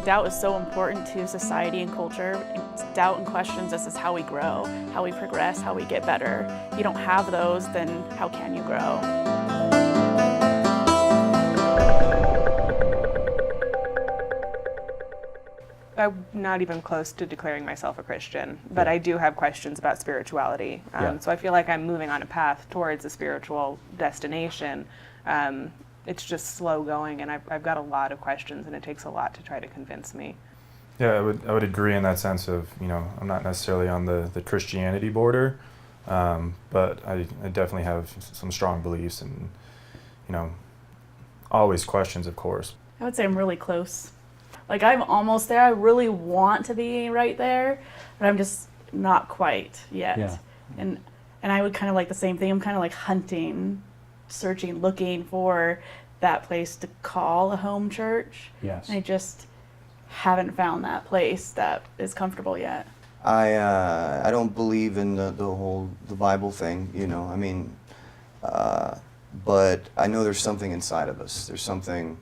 Doubt is so important to society and culture. Doubt and questions, this is how we grow, how we progress, how we get better. If you don't have those, then how can you grow? I'm not even close to declaring myself a Christian, but I do have questions about spirituality. So I feel like I'm moving on a path towards a spiritual destination. It's just slow going, and I've got a lot of questions, and it takes a lot to try to convince me. Yeah, I would agree in that sense of, I'm not necessarily on the Christianity border, but I definitely have some strong beliefs and, always questions, of course. I would say I'm really close. Like, I'm almost there. I really want to be right there, but I'm just not quite yet. Yeah. And I would kind of like the same thing. I'm kind of like hunting, searching, looking for that place to call a home church. Yes. And I just haven't found that place that is comfortable yet. I don't believe in the Bible thing, but I know there's something inside of us. There's something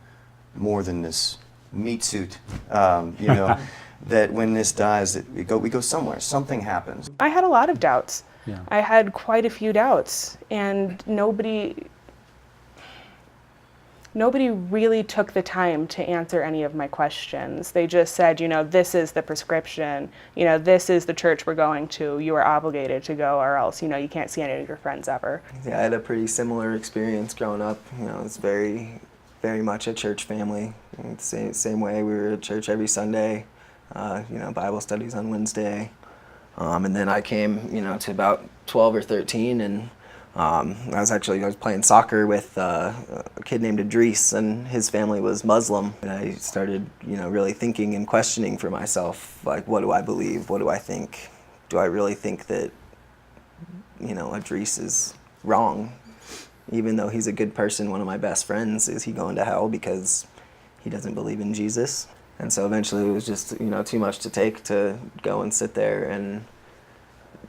more than this meat suit, that when this dies, we go somewhere. Something happens. I had a lot of doubts. Yeah. I had quite a few doubts, and nobody really took the time to answer any of my questions. They just said, this is the prescription, this is the church we're going to, you are obligated to go, or else, you can't see any of your friends ever. Yeah, I had a pretty similar experience growing up. It's very, very much a church family. Same way, we were at church every Sunday, Bible studies on Wednesday. And then I came, to about 12 or 13, and I was playing soccer with a kid named Idris, and his family was Muslim. And I started, really thinking and questioning for myself, like, what do I believe? What do I think? Do I really think that, Idris is wrong? Even though he's a good person, one of my best friends, is he going to hell because he doesn't believe in Jesus? And so eventually it was just, too much to take to go and sit there and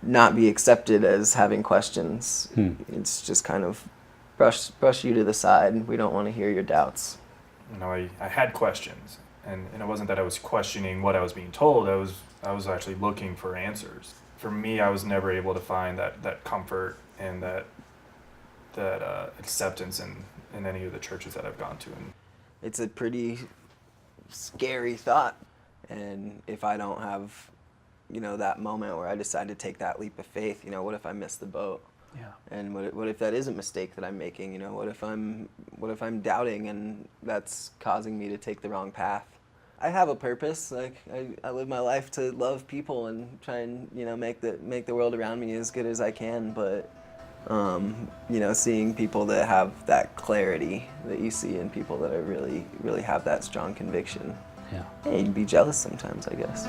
not be accepted as having questions. It's just kind of brush you to the side. We don't want to hear your doubts. I had questions, and it wasn't that I was questioning what I was being told. I was actually looking for answers. For me, I was never able to find that comfort and that acceptance in any of the churches that I've gone to. And it's a pretty scary thought, and if I don't have that moment where I decide to take that leap of faith, what if I miss the boat? Yeah. And what if that is a mistake that I'm making? What if I'm doubting and that's causing me to take the wrong path? I have a purpose. Like, I live my life to love people and try and make the world around me as good as I can, but seeing people that have that clarity that you see in people that are really have that strong conviction. Yeah. You'd be jealous sometimes, I guess.